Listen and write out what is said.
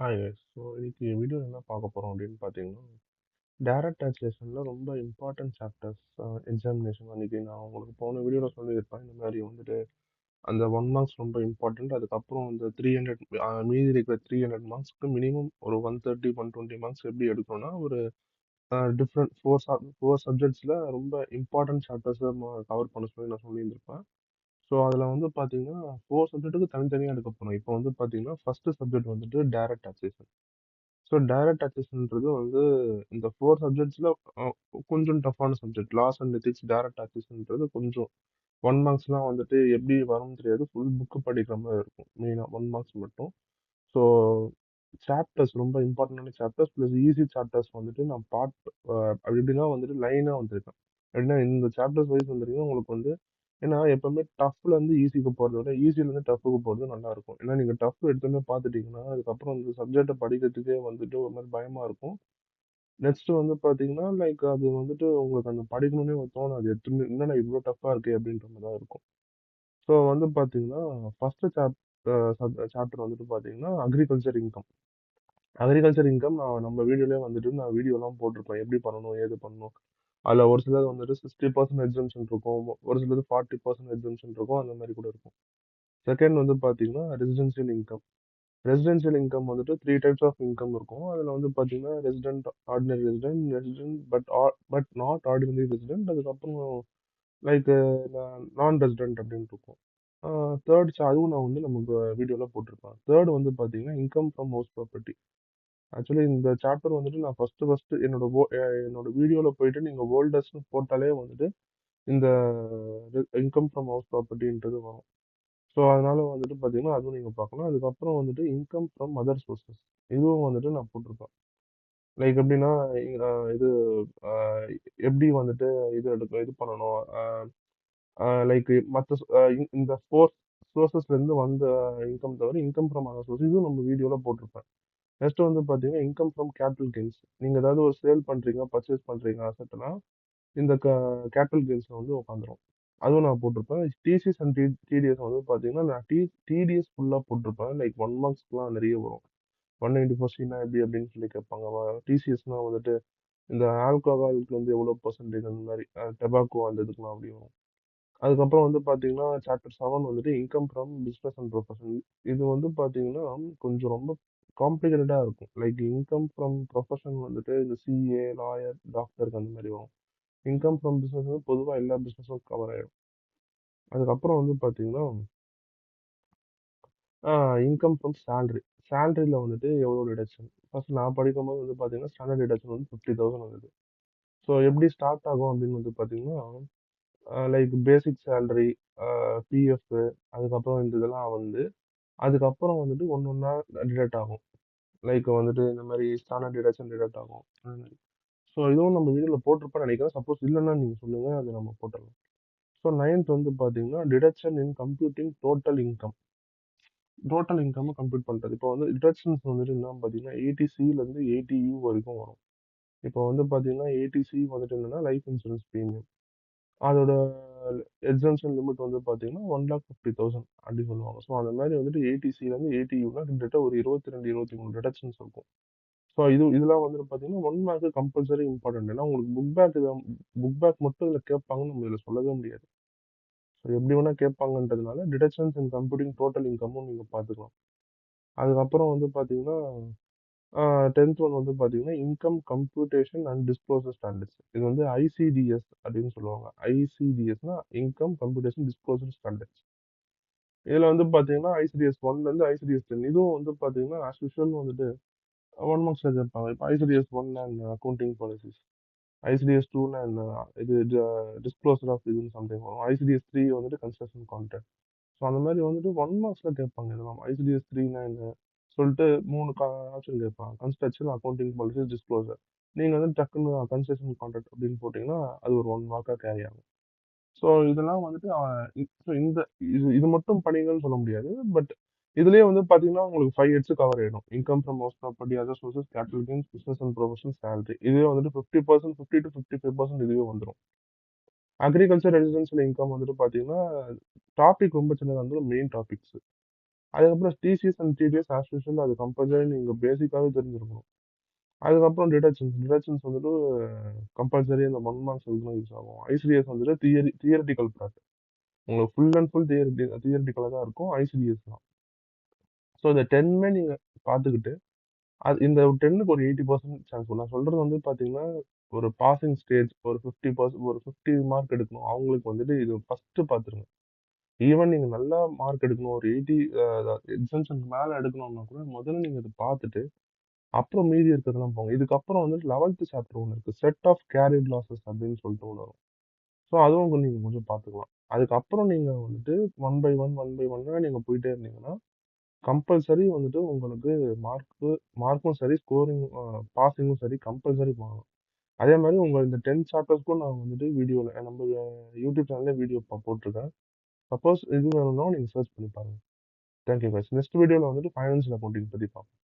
Hi guys. So இன்னைக்கு video என்ன பார்க்க போகிறோம் அப்படின்னு பார்த்தீங்கன்னா, டைரக்ட் டாக்ஸேஷனில் ரொம்ப இம்பார்ட்டன்ட் சாப்டர்ஸ் எக்ஸாமினேஷன் அன்னைக்கு நான் உங்களுக்கு போன வீடியோவில் சொல்லியிருப்பேன். இந்த மாதிரி வந்துட்டு அந்த 1 மார்க்ஸ் ரொம்ப இம்பார்ட்டன்ட். அதுக்கப்புறம் இந்த 300 மீதி இருக்கிற 300 மார்க்ஸ்க்கு மினிமம் ஒரு 130 120 மார்க்ஸ் எப்படி எடுக்கணும்னா ஒரு டிஃப்ரெண்ட் ஃபோர் சப்ஜெக்ட்ஸில் ரொம்ப இம்பார்ட்டன்ட் சாப்டர்ஸை கவர் பண்ண சொல்லி நான் சொல்லியிருந்திருப்பேன். ஸோ அதில் வந்து பார்த்தீங்கன்னா ஃபோர் சப்ஜெக்ட்டுக்கு தனித்தனியாக எடுக்க போகிறோம். இப்போ வந்து பார்த்தீங்கன்னா ஃபர்ஸ்ட் சப்ஜெக்ட் வந்துட்டு டைரக்ட் டாக்ஸேஷன். ஸோ டைரக்ட் டாக்ஸேஷன்ன்றது வந்து இந்த ஃபோர் சப்ஜெக்ட்ஸில் கொஞ்சம் டஃப்பான subject. Laws and ethics, direct டாக்ஸேஷன்ன்றது கொஞ்சம் 1 மார்க்ஸ்லாம் வந்துட்டு எப்படி வரும்னு தெரியாது. ஃபுல் புக்கு படிக்கிற மாதிரி இருக்கும். மெயினாக 1 மார்க்ஸ் மட்டும். ஸோ சாப்டர்ஸ் ரொம்ப இம்பார்ட்டண்டான சாப்டர்ஸ் ப்ளஸ் ஈஸி சாப்டர்ஸ் வந்துட்டு நான் அப்படி இப்படின்னா வந்துட்டு லைனாக வந்திருக்கேன். எப்படின்னா இந்த சாப்டர்ஸ் வைஸ் வந்துருக்கீங்க உங்களுக்கு வந்து ஏன்னா எப்பவுமே டஃப்ல இருந்து ஈஸிக்கு போகிறத விட ஈஸில இருந்து டஃப்புக்கு போகிறது நல்லா இருக்கும். ஏன்னா நீங்க டஃப் எடுத்தோன்னே பார்த்துட்டீங்கன்னா அதுக்கப்புறம் அந்த சப்ஜெக்டை படிக்கிறதுக்கே வந்துட்டு ஒரு மாதிரி பயமா இருக்கும். நெக்ஸ்ட் வந்து பார்த்தீங்கன்னா லைக் அது வந்துட்டு உங்களுக்கு அந்த படிக்கணும்னே தோணாது. எடுத்தோன்னே என்னடா இவ்வளோ டஃப்பா இருக்கே அப்படின்ற மாதிரி தான் இருக்கும். ஸோ வந்து பார்த்தீங்கன்னா ஃபர்ஸ்ட் சாப்டர் வந்துட்டு பார்த்தீங்கன்னா அக்ரிகல்ச்சர் இன்கம். அக்ரிகல்ச்சர் இன்கம் நம்ம வீடியோலயே வந்துட்டு நான் வீடியோலாம் போட்டிருப்பேன். எப்படி பண்ணணும், ஏது பண்ணணும். அதுல ஒரு சிலது வந்துட்டு 60% எக்ஸம்ஷன் இருக்கும். ஒரு சிலது 40% எக்ஸம்ஷன் இருக்கும். அந்த மாதிரி கூட இருக்கும். செகண்ட் வந்து பார்த்தீங்கன்னா ரெசிடென்ஷியல் இன்கம். ரெசிடென்ஷியல் இன்கம் வந்துட்டு 3 டைப்ஸ் ஆஃப் இன்கம் இருக்கும். அதுல வந்து பார்த்தீங்கன்னா resident, ordinary resident, resident but not ordinary resident, அதுக்கப்புறம் லைக் நான் ரெசிடென்ட் அப்படின்னு இருக்கும். அதுவும் நான் வந்து நமக்கு வீடியோல போட்டிருப்பேன். தேர்ட் வந்து பார்த்தீங்கன்னா income from house property. Actually இந்த சாப்டர் வந்துட்டு நான் ஃபர்ஸ்ட் என்னோட வீடியோல போயிட்டு நீங்க ஓல்டர்ஸ்னு போட்டாலே வந்துட்டு இந்த இன்கம் ஃப்ரம் ஹவுஸ் ப்ராப்பர்ட்டின்றது வரும். ஸோ அதனால வந்துட்டு பார்த்தீங்கன்னா அதுவும் நீங்க பார்க்கலாம். அதுக்கப்புறம் வந்துட்டு இன்கம் ஃப்ரம் அதர் சோர்சஸ், இதுவும் வந்துட்டு நான் போட்டிருப்பேன். லைக் எப்படின்னா இது அஹ், எப்படி வந்துட்டு இது பண்ணணும். லைக் மற்ற இந்த ஃபோர் சோர்சஸ்ல இருந்து வந்த இன்கம் தவிர இன்கம் ஃப்ரம் அதர் சோர்ஸ் இதுவும் நம்ம வீடியோல போட்டிருப்பேன். நெக்ஸ்ட் வந்து பார்த்தீங்கன்னா இன்கம் ஃப்ரம் கேபிட்டல் கெயின்ஸ். நீங்கள் ஏதாவது ஒரு சேல் பண்ணுறீங்க, பர்ச்சேஸ் பண்ணுறீங்க அசட்னா இந்த கேபிட்டல் கெயின்ஸில் வந்து உட்காந்துரும். அதுவும் நான் போட்டிருப்பேன். டிசிஎஸ் அண்ட் டிடிஎஸ் வந்து பார்த்தீங்கன்னா நான் டிடிஎஸ் ஃபுல்லாக போட்டிருப்பேன். லைக் 1 மார்க்ஸ்க்குலாம் நிறைய வரும். 194 எப்படி அப்படின்னு சொல்லி கேட்பாங்க. டிசிஎஸ்னா வந்துட்டு இந்த ஆல்கஹாலுக்கு வந்து எவ்வளோ பர்சன்டேஜ் அந்த மாதிரி டெபாக்கோ அந்த இதுக்கெலாம் அப்படி வரும். அதுக்கப்புறம் வந்து பார்த்தீங்கன்னா சாப்டர் 7 வந்துட்டு income from business and profession. இது வந்து பார்த்தீங்கன்னா கொஞ்சம் ரொம்ப காம்ப்ளிகேட்டடாக இருக்கும். லைக் இன்கம் ஃப்ரம் ப்ரொஃபஷன் வந்துட்டு இந்த சிஏ, லாயர், டாக்டருக்கு அந்த மாதிரி வரும். இன்கம் ஃப்ரம் பிஸ்னஸ் வந்து பொதுவாக எல்லா பிஸ்னஸும் கவர் ஆயிடும். அதுக்கப்புறம் வந்து பார்த்தீங்கன்னா இன்கம் ஃப்ரம் சேலரி. சேலரியில் வந்துட்டு எவ்வளோ டிடக்ஷன். ஃபர்ஸ்ட் நான் படிக்கும்போது வந்து பார்த்தீங்கன்னா ஸ்டாண்டர்ட் டிடக்ஷன் வந்து 50,000 வந்தது. ஸோ எப்படி ஸ்டார்ட் ஆகும் அப்படின்னு வந்து பார்த்தீங்கன்னா லைக் பேசிக் சேலரி, பிஎஃப், அதுக்கப்புறம் இந்த இதெல்லாம் வந்து அதுக்கப்புறம் வந்துட்டு ஒன்று ஒன்றா டிடக்ட் ஆகும். லைக் வந்துட்டு இந்த மாதிரி ஸ்டாண்டர்ட் டிடக்ஷன் டிடக்ட் ஆகும். அந்த மாதிரி. ஸோ இதுவும் நம்ம வீடியோவில் போட்டிருப்பேன்னு நினைக்கிறேன். சப்போஸ் இல்லைன்னா நீங்கள் சொல்லுங்கள், அது நம்ம போட்டுடலாம். ஸோ நைன்த் வந்து பார்த்தீங்கன்னா deduction in computing total income. Total income compute பண்ணுறது. இப்போ வந்து டிடக்ஷன்ஸ் வந்துட்டு என்ன பார்த்தீங்கன்னா 80Cலேருந்து 80U வரைக்கும் வரும். இப்போ வந்து பார்த்தீங்கன்னா 80C வந்துட்டு என்னன்னா லைஃப் இன்சூரன்ஸ் ப்ரீமியம். அதோட எக்ஸம்ஷன் லிமிட் வந்து பார்த்தீங்கன்னா 1,50,000 அப்படி சொல்லுவாங்க. ஸோ அந்த மாதிரி வந்துட்டு 80Cலேருந்து 80Uனா கிட்டத்தட்ட ஒரு 22 23 டிடக்ஷன்ஸ் இருக்கும். ஸோ இதெல்லாம் வந்துட்டு பார்த்தீங்கன்னா 1 மார்க் கம்பல்சரி இம்பார்ட்டன்ட். ஏன்னா உங்களுக்கு புக் பேக் மட்டும் இதில் கேட்பாங்கன்னு நம்ம இதில் சொல்லவே முடியாது. ஸோ எப்படி வேணா கேட்பாங்கன்றதுனால டிடக்ஷன்ஸ் இன் கம்ப்யூட்டிங் டோட்டல் இன்கமும் நீங்கள் பார்த்துக்கலாம். அதுக்கப்புறம் வந்து பார்த்தீங்கன்னா 10th ஒன் வந்து பார்த்தீங்கன்னா income computation and disclosure standards. இது வந்து ஐசிடிஎஸ் அப்படின்னு சொல்லுவாங்க. ஐசிடிஎஸ்னா இன்கம் கம்ப்யூட்டேஷன் டிஸ்க்ளோசர் ஸ்டாண்டர்ட்ஸ். இதில் வந்து பார்த்தீங்கன்னா ஐசிடிஎஸ் 1லேருந்து ஐசிடிஎஸ் 10 இதுவும் வந்து பார்த்தீங்கன்னா ஆஸ் யூஷுவல் வந்துட்டு 1 மார்க்ஸில் கேட்பாங்க. இப்போ ICDS 1 and accounting policies, ICDS 2 and இது டிஸ்க்ளோசர் ஆஃப் இதுன்னு சம்திங் வரும். ஐசிடிஎஸ் 3 வந்துட்டு கன்ஸ்ட்ரக்ஷன் கான்ட்ராக்ட். ஸோ அந்த மாதிரி வந்துட்டு 1 மார்க்ஸில் கேட்பாங்க. இதெல்லாம் ஐசிடிஎஸ் 3 என்ன சொல்லிட்டு 3 ஆப்ஷன் கேட்பாங்க. Construction, accounting policies, disclosure. நீங்கள் வந்து டக்குன்னு கன்ஸ்ட்ரக்ஷன் கான்ட்ராக்ட் அப்படின்னு போட்டிங்கன்னா அது ஒரு 1 மார்க்காக கேரி ஆகும். ஸோ இதெல்லாம் வந்துட்டு ஸோ இது மட்டும் படிங்கன்னு சொல்ல முடியாது. பட் இதுலயே வந்து பார்த்தீங்கன்னா உங்களுக்கு 5 ஹெட்ஸ் கவர் ஆயிடும். Income from house property, other sources, capital gains, business and profession, salary. இதுவே வந்துட்டு 50%, 50 to 55% இதுவே வந்துடும். அக்ரிகல்ச்சர் ரெசிடென்ஷியல் இன்கம் வந்துட்டு பார்த்தீங்கன்னா டாபிக் ரொம்ப சின்னதாக இருந்தாலும் மெயின் டாபிக்ஸ். அதுக்கப்புறம் TCS and TDS as usual அது கம்பல்சரி நீங்க பேசிக்காவே தெரிஞ்சிருக்கணும். அதுக்கப்புறம் டிடக்ஷன்ஸ் வந்துட்டு கம்பல்சரி அந்த 1 மார்க்ஸ் இதுக்குலாம் யூஸ் ஆகும். ஐசிடிஎஸ் வந்துட்டு தியரிட்டிக்கல் பார்ட். உங்களுக்கு ஃபுல் அண்ட் ஃபுல் தியரிட்டிக்கலா தான் இருக்கும் ஐசிடிஎஸ்லாம். ஸோ இந்த 10மே நீங்க பார்த்துக்கிட்டு, இந்த 10க்கு ஒரு 80% சான்ஸ். நான் சொல்றது வந்து பார்த்தீங்கன்னா, ஒரு பாசிங் ஸ்டேஜ் ஒரு 50% ஒரு 50 மார்க் எடுக்கணும். அவங்களுக்கு வந்துட்டு இது ஃபர்ஸ்ட்டு பார்த்துருங்க. ஈவன் நீங்க நல்லா மார்க் எடுக்கணும். ஒரு 80 எக்ஸாம்ஷனுக்கு மேல எடுக்கணும்னா கூட முதல்ல நீங்க இத பார்த்துட்டு, அப்புறம் மீதி இருக்கிறதெல்லாம் போங்க. இதுக்கப்புறம் வந்துட்டு 11த் சாப்டர் ஒண்ணு இருக்கு. செட் ஆஃப் கேரியட் லாஸஸ் அப்படின்னு சொல்லிட்டு ஒண்ணு வரும். ஸோ அதுவும் நீங்க கொஞ்சம் பார்த்துக்கலாம். அதுக்கப்புறம் நீங்க வந்துட்டு ஒன் பை ஒன்னா நீங்க போயிட்டே இருந்தீங்கன்னா, கம்பல்சரி வந்துட்டு உங்களுக்கு மார்க்கும் சரி, பாசிங்கும் சரி கம்பல்சரி வாங்கணும். அதே மாரி உங்க இந்த 10 சாப்டர்ஸ்க்கும் நான் வந்துட்டு நம்ம யூடியூப் சேனல்ல வீடியோ போட்டுருக்கேன். சப்போஸ் இது வேணும்னா நீங்க சர்ச் பண்ணி பாருங்க. Thank you guys. நெக்ஸ்ட் வீடியோல வந்துட்டு ஃபைனான்சியல் அக்கவுண்டிங் பத்தி பார்ப்போம்.